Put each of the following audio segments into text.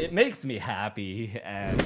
It makes me happy, and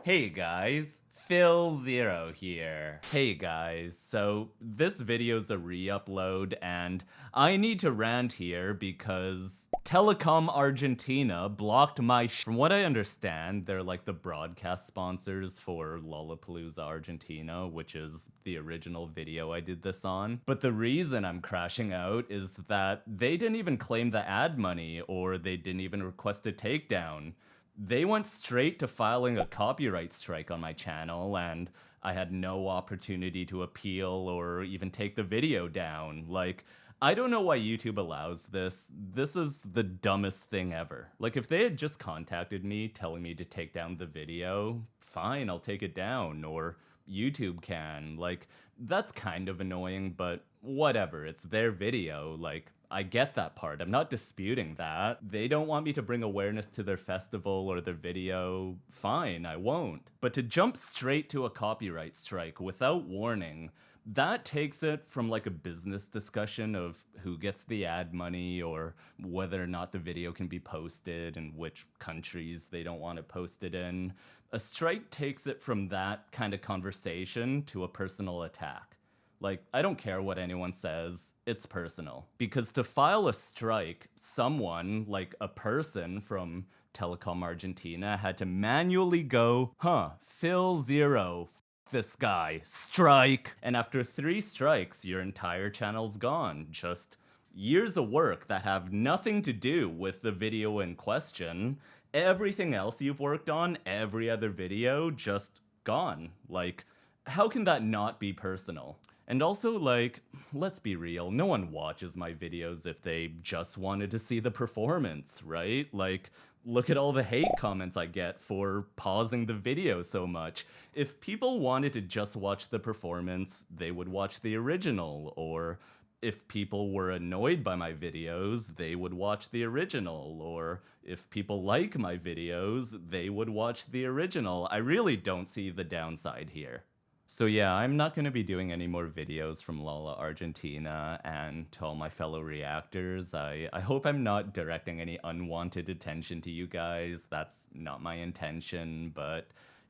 hey guys, philzeroyt here. Hey guys, so this video's a re-upload and I need to rant here because Telecom Argentina blocked my From what I understand, they're like the broadcast sponsors for Lollapalooza Argentina, which is the original video I did this on. But the reason I'm crashing out is that they didn't even claim the ad money, or they didn't even request a takedown. They went straight to filing a copyright strike on my channel, and I had no opportunity to appeal or even take the video down. Like, I don't know why YouTube allows this. This is the dumbest thing ever. Like, if they had just contacted me telling me to take down the video, fine, I'll take it down, or YouTube can. Like, that's kind of annoying, but whatever, it's their video. Like, I get that part. I'm not disputing that. They don't want me to bring awareness to their festival or their video. Fine, I won't. But to jump straight to a copyright strike without warning, that takes it from like a business discussion of who gets the ad money or whether or not the video can be posted and which countries they don't want to post it in. A strike takes it from that kind of conversation to a personal attack. Like, I don't care what anyone says, it's personal. Because to file a strike, someone, like a person from Telecom Argentina, had to manually go, philzeroyt, this guy, strike. And after 3 strikes, your entire channel's gone. Just years of work that have nothing to do with the video in question. Everything else you've worked on, every other video, just gone. Like, how can that not be personal? And also, like, let's be real, no one watches my videos if they just wanted to see the performance, right? Like, look at all the hate comments I get for pausing the video so much. If people wanted to just watch the performance, they would watch the original, or if people were annoyed by my videos, they would watch the original, or if people like my videos, they would watch the original. I really don't see the downside here. So yeah, I'm not going to be doing any more videos from Lolla Argentina, and to all my fellow reactors, I hope I'm not directing any unwanted attention to you guys. That's not my intention, but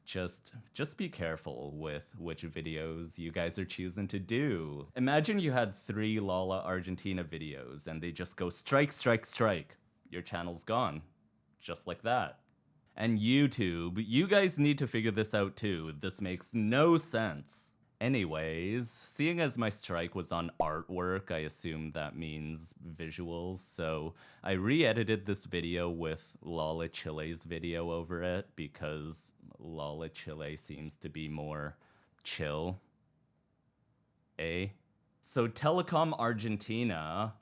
just be careful with which videos you guys are choosing to do. Imagine you had 3 Lolla Argentina videos and they just go strike, strike, strike. Your channel's gone. Just like that. And YouTube, you guys need to figure this out too. This makes no sense. Anyways, seeing as my strike was on artwork, I assume that means visuals, so I re-edited this video with Lolla Chile's video over it because Lolla Chile seems to be more chill. So Telecom Argentina,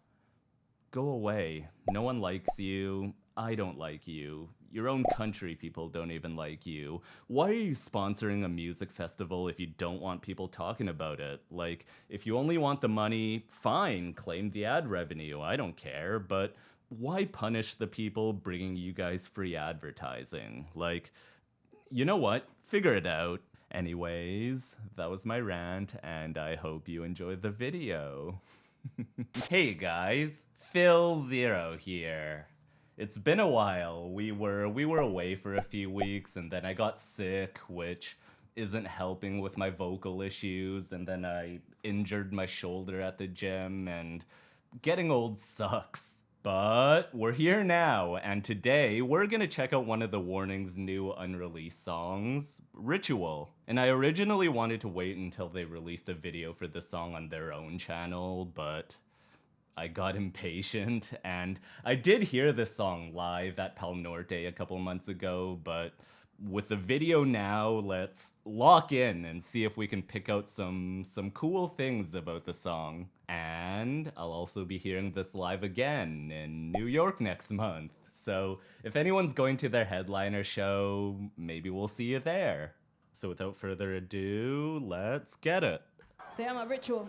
go away. No one likes you. I don't like you. Your own country people don't even like you. Why are you sponsoring a music festival if you don't want people talking about it? Like, if you only want the money, fine, claim the ad revenue, I don't care, but why punish the people bringing you guys free advertising? Like, you know what? Figure it out. Anyways, that was my rant, and I hope you enjoyed the video. Hey guys, philzeroyt here. It's been a while. We were away for a few weeks, and then I got sick, which isn't helping with my vocal issues, and then I injured my shoulder at the gym, and getting old sucks. But we're here now, and today we're gonna check out one of the Warning's new unreleased songs, Ritual. And I originally wanted to wait until they released a video for the song on their own channel, but I got impatient, and I did hear this song live at Pal Norte a couple months ago, but with the video now, let's lock in and see if we can pick out some cool things about the song. And I'll also be hearing this live again in New York next month. So if anyone's going to their headliner show, maybe we'll see you there. So without further ado, let's get it. Se llama Ritual.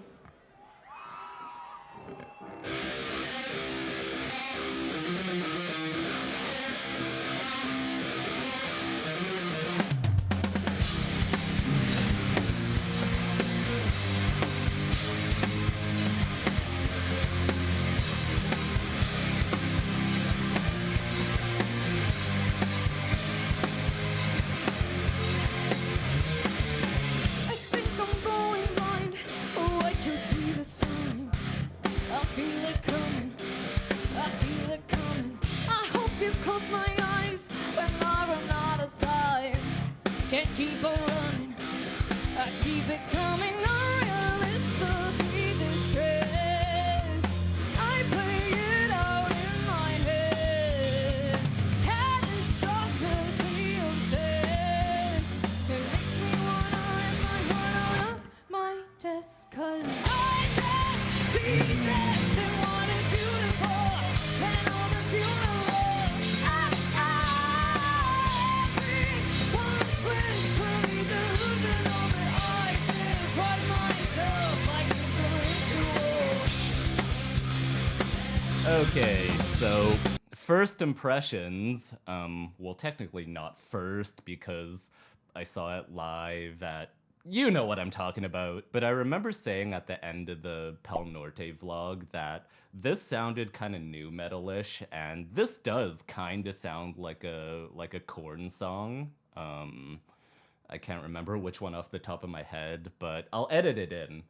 Okay, so first impressions, well, technically not first because I saw it live at, you know what I'm talking about, but I remember saying at the end of the Pal Norte vlog that this sounded kind of new metal-ish, and this does kind of sound like a Korn song. I can't remember which one off the top of my head, but I'll edit it in.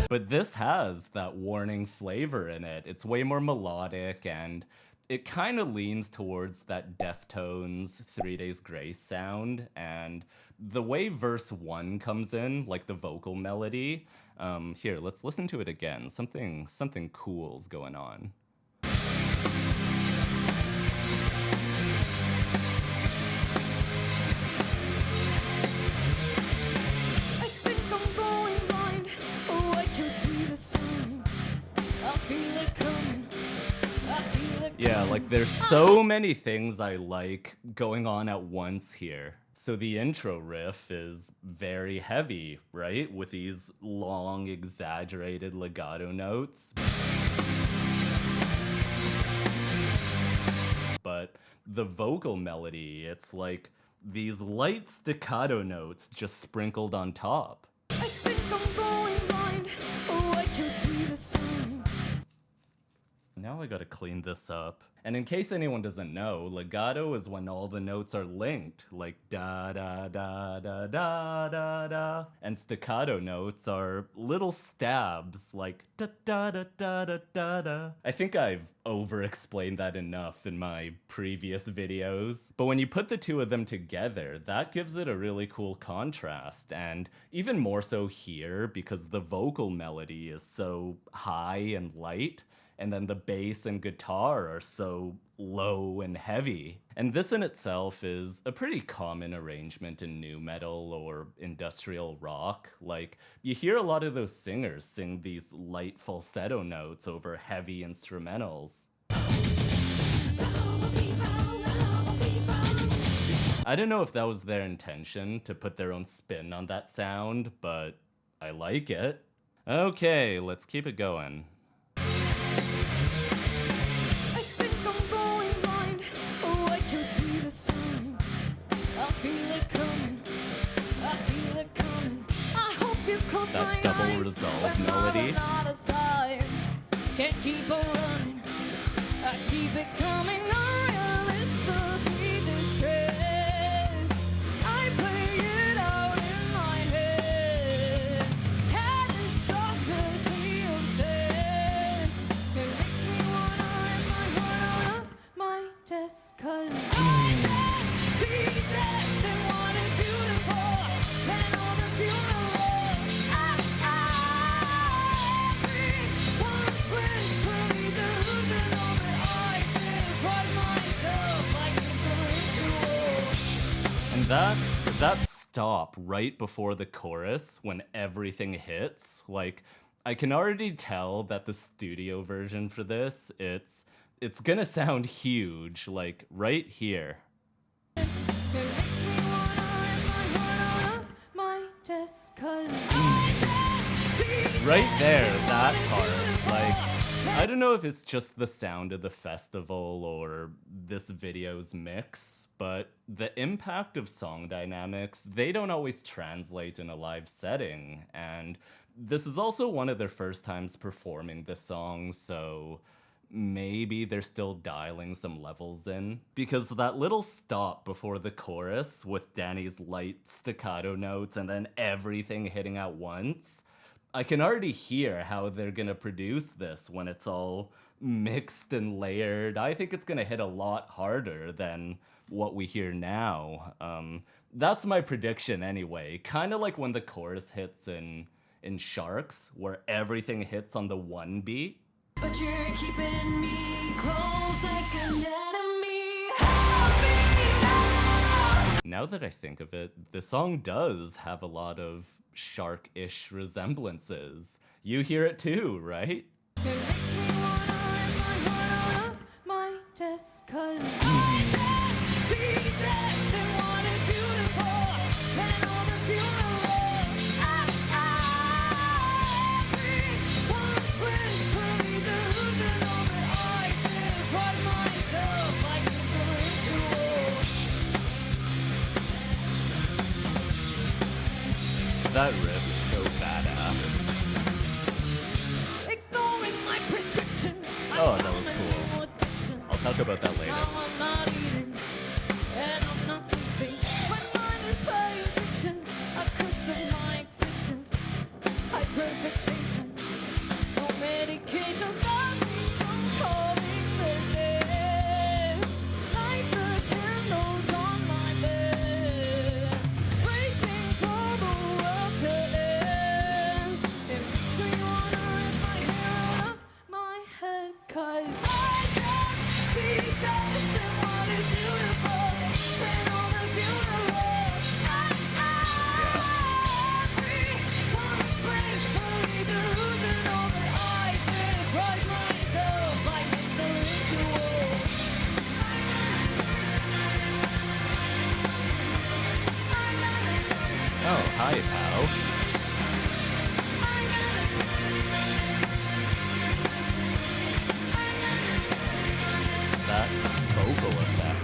But this has that warning flavor in it. It's way more melodic, and it kind of leans towards that Deftones 3 Days Grace sound. And the way verse 1 comes in, like the vocal melody, here, let's listen to it again. Something cool's going on. Yeah, like there's so many things I like going on at once here. So the intro riff is very heavy, right? With these long, exaggerated legato notes. But the vocal melody, it's like these light staccato notes just sprinkled on top. I think I'm going blind. Oh, I can see the signs. Now I gotta clean this up. And in case anyone doesn't know, legato is when all the notes are linked, like da da da da da da da. And staccato notes are little stabs, like da da da da da da da. I think I've over-explained that enough in my previous videos. But when you put the two of them together, that gives it a really cool contrast. And even more so here, because the vocal melody is so high and light, and then the bass and guitar are so low and heavy. And this in itself is a pretty common arrangement in nu metal or industrial rock. Like, you hear a lot of those singers sing these light falsetto notes over heavy instrumentals. I don't know if that was their intention to put their own spin on that sound, but I like it. Okay, let's keep it going. That double resolve melody. Can't keep on running. I keep it coming. I play it out in my head. Catastrophically obsessed. It makes me wanna rip my heart out of my chest. 'Cause I can't see death and what is beautiful and all the funerals. And that stop right before the chorus when everything hits, like, I can already tell that the studio version for this, it's gonna sound huge, like right here. Right there, that part. Like, I don't know if it's just the sound of the festival or this video's mix, but the impact of song dynamics, they don't always translate in a live setting, and this is also one of their first times performing the song, so maybe they're still dialing some levels in. Because that little stop before the chorus with Danny's light staccato notes and then everything hitting at once, I can already hear how they're gonna produce this when it's all mixed and layered. I think it's gonna hit a lot harder than what we hear now. That's my prediction anyway. Kind of like when the chorus hits in Sharks, where everything hits on the one beat. But you're keeping me close like an enemy. Help me now. Now that I think of it, the song does have a lot of Shark-ish resemblances. You hear it too, right? That riff is so badass. Ignoring my prescription. Oh, that was cool. I'll talk about that later. Now I'm not eating, and I'm not sleeping. My mind is playing fiction, a curse of my existence. Hyperfixation, no medication stop me from calling the dead. Light the candles on my bed, racing for the world to end. It makes me wanna rip my hair out of my head, 'cause I just see death in what is beautiful, and all the funerals. Everyone's blissfully delusional that I deprive myself like it's a ritual. Oh, hi, pal. That vocal effect.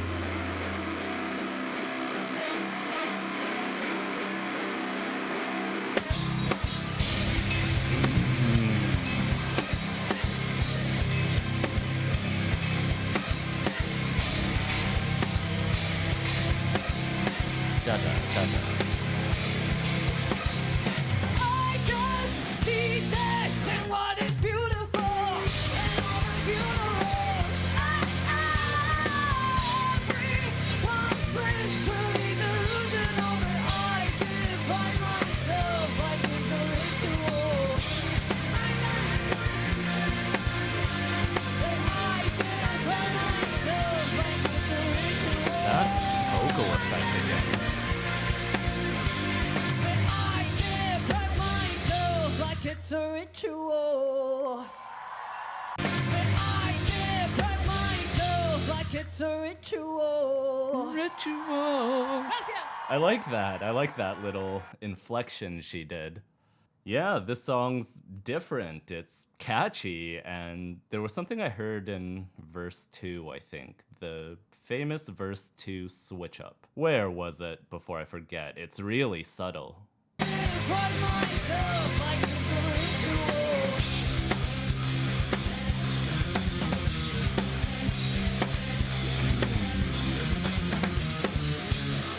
Da-da, da-da. I just see death in what is beautiful, and all the funerals. Everyone's blissfully delusional that I deprive myself like it's a ritual. That I deprive myself like it's a ritual. That vocal effect again. I deprive myself like it's a ritual. I deprive myself like it's a ritual. Gracias. I like that. I like that little inflection she did. Yeah, this song's different. It's catchy, and there was something I heard in verse 2, I think. The famous verse 2 switch up. Where was it before I forget? It's really subtle. Deprive myself like it's a ritual.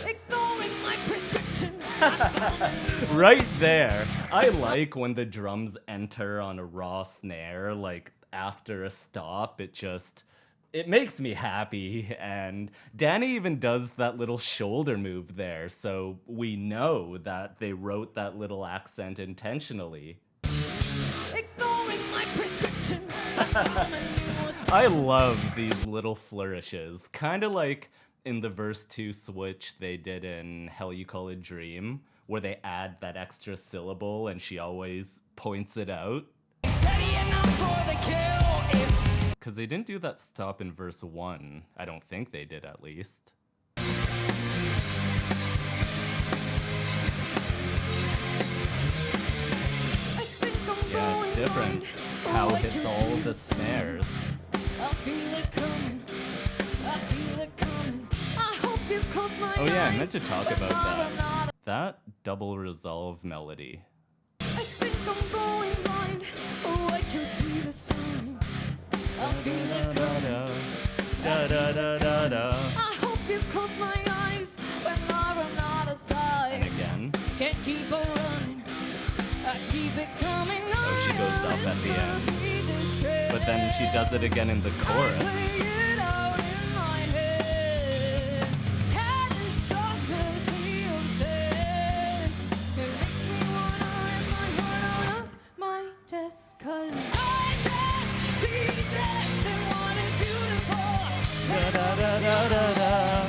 Ignoring my prescription. Right there. I like when the drums enter on a raw snare, like after a stop, it makes me happy. And Danny even does that little shoulder move there, so we know that they wrote that little accent intentionally. Ignoring my prescription. I love these little flourishes, kind of like in the verse 2 switch they did in Hell You Call It Dream, where they add that extra syllable and she always points it out. Ready enough for the kill. Because they didn't do that stop in verse 1. I don't think they did, at least. Yeah, it's different. How it hits all the snares. I feel it coming. I feel it coming. I hope you close my Oh yeah, I eyes, meant to talk but about I'm that. not. That double resolve melody. I think I'm going blind. Oh, I can see the signs. I feel it coming. Da-da-da-da-da. I hope you close my eyes when I run out of And time. again. Can't keep on running. I keep it coming. Oh, she goes up at the end. But then she does it again in the chorus. Da-da-da-da-da-da.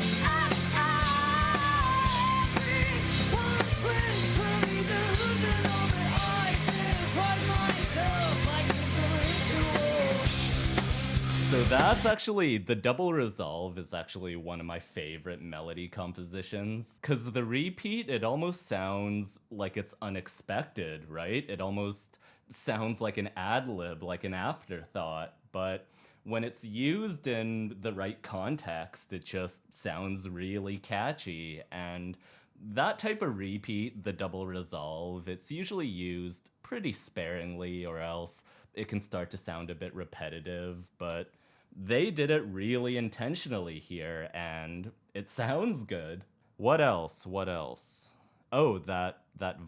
So that's actually, the double resolve is actually one of my favorite melody compositions. Because the repeat, it almost sounds like it's unexpected, right? It almost sounds like an ad-lib, like an afterthought. But when it's used in the right context, it just sounds really catchy. And That type of repeat, the double resolve, it's usually used pretty sparingly or else it can start to sound a bit repetitive, but they did it really intentionally here and it sounds good. What else? What else? Oh, that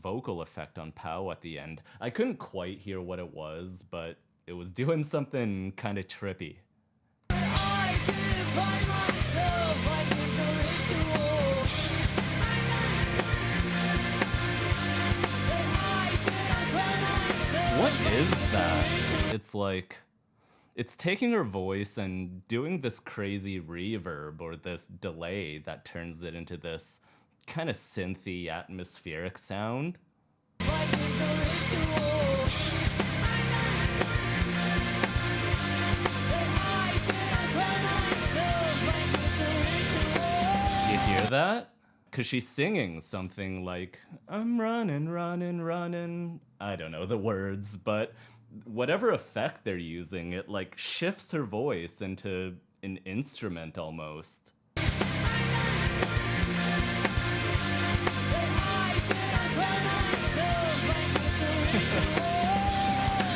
vocal effect on Pow at the end. I couldn't quite hear what it was, but it was doing something kind of trippy. I did by myself, I did the ritual. I did by myself. What is that? It's like it's taking her voice and doing this crazy reverb or this delay that turns it into this kind of synthy atmospheric sound. I did the ritual. I did by myself, I did the ritual. You hear that? Because she's singing something like, I'm running, running, running. I don't know the words, but whatever effect they're using, it like shifts her voice into an instrument almost.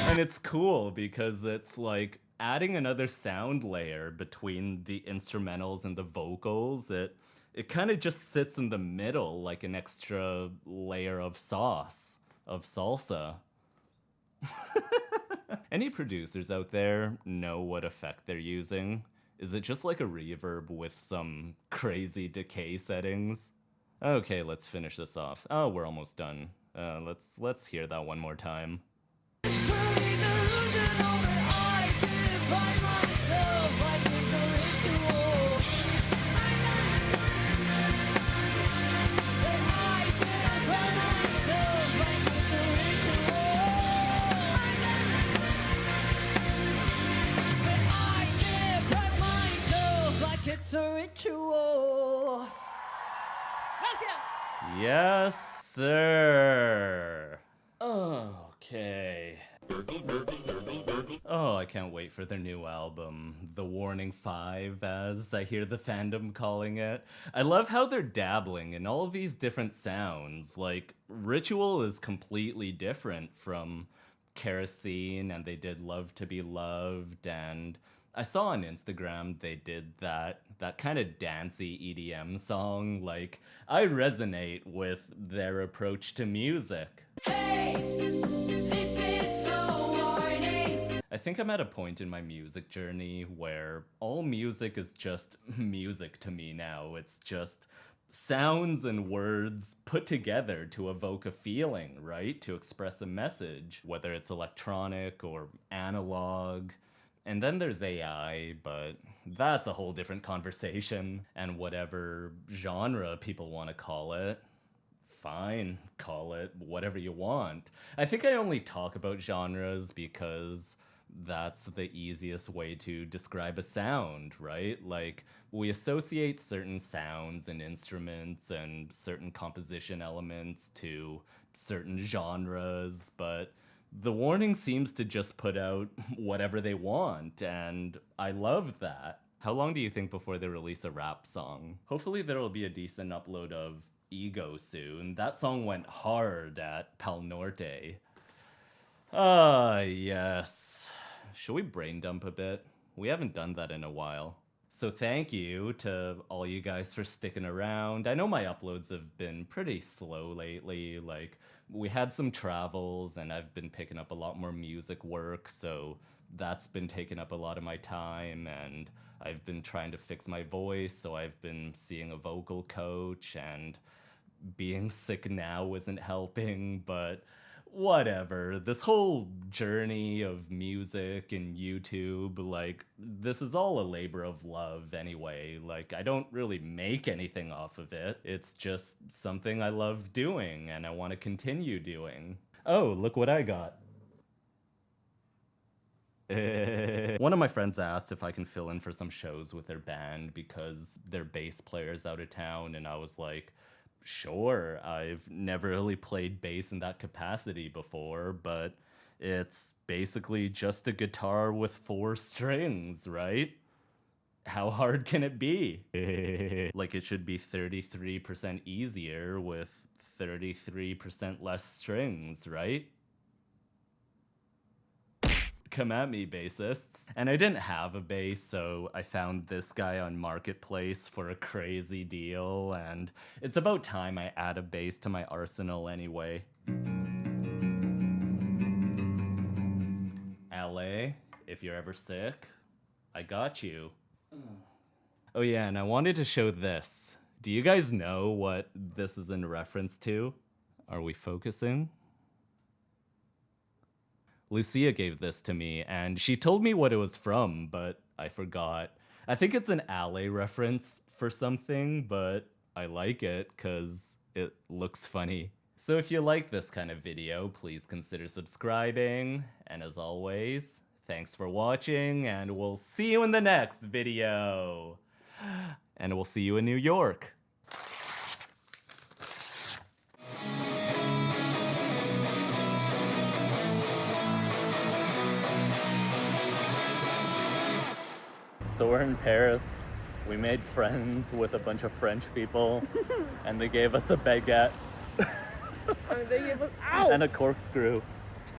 And it's cool because it's like adding another sound layer between the instrumentals and the vocals. It kind of just sits in the middle like an extra layer of sauce, of salsa. Any producers out there know what effect they're using? Is it just like a reverb with some crazy decay settings? Okay, let's finish this off. Oh, we're almost done. Let's hear that one more time. Fully delusional that I did by myself, I did the ritual. That I did by myself, I did the ritual. That I did by myself, like it's a ritual. Gracias. Yes, sir. Okay. Oh, I can't wait for their new album, The Warning 5, as I hear the fandom calling it. I love how they're dabbling in all these different sounds. Like, Ritual is completely different from Kerosene, and they did Love to Be Loved, and I saw on Instagram they did that kind of dancey EDM song. Like, I resonate with their approach to music. Hey, this is the warning. I think I'm at a point in my music journey where all music is just music to me now. It's just sounds and words put together to evoke a feeling, right? To express a message, whether it's electronic or analog. And then there's AI, but that's a whole different conversation. And whatever genre people want to call it, fine, call it whatever you want. I think I only talk about genres because that's the easiest way to describe a sound, right? Like, we associate certain sounds and instruments and certain composition elements to certain genres, but the Warning seems to just put out whatever they want, and I love that. How long do you think before they release a rap song? Hopefully there will be a decent upload of Ego soon. That song went hard at Pal Norte. Ah, yes. Should we brain dump a bit? We haven't done that in a while. So thank you to all you guys for sticking around. I know my uploads have been pretty slow lately. Like, we had some travels and I've been picking up a lot more music work, so that's been taking up a lot of my time, and I've been trying to fix my voice, so I've been seeing a vocal coach, and being sick now isn't helping, but whatever. This whole journey of music and YouTube, like, this is all a labor of love anyway. Like, I don't really make anything off of it. It's just something I love doing and I want to continue doing. Oh, look what I got. One of my friends asked if I can fill in for some shows with their band because their bass player's out of town, and I was like, sure. I've never really played bass in that capacity before, but it's basically just a guitar with 4 strings, right? How hard can it be? Like it should be 33% easier with 33% less strings, right? Come at me, bassists. And I didn't have a bass, so I found this guy on Marketplace for a crazy deal, and it's about time I add a bass to my arsenal anyway. LA, if you're ever sick, I got you. Oh yeah, and I wanted to show this. Do you guys know what this is in reference to? Are we focusing? Lucia gave this to me, and she told me what it was from, but I forgot. I think it's an Alley reference for something, but I like it because it looks funny. So if you like this kind of video, please consider subscribing, and as always, thanks for watching, and we'll see you in the next video! And we'll see you in New York! So we're in Paris. We made friends with a bunch of French people, and they gave us a baguette They gave us, ow! and a corkscrew.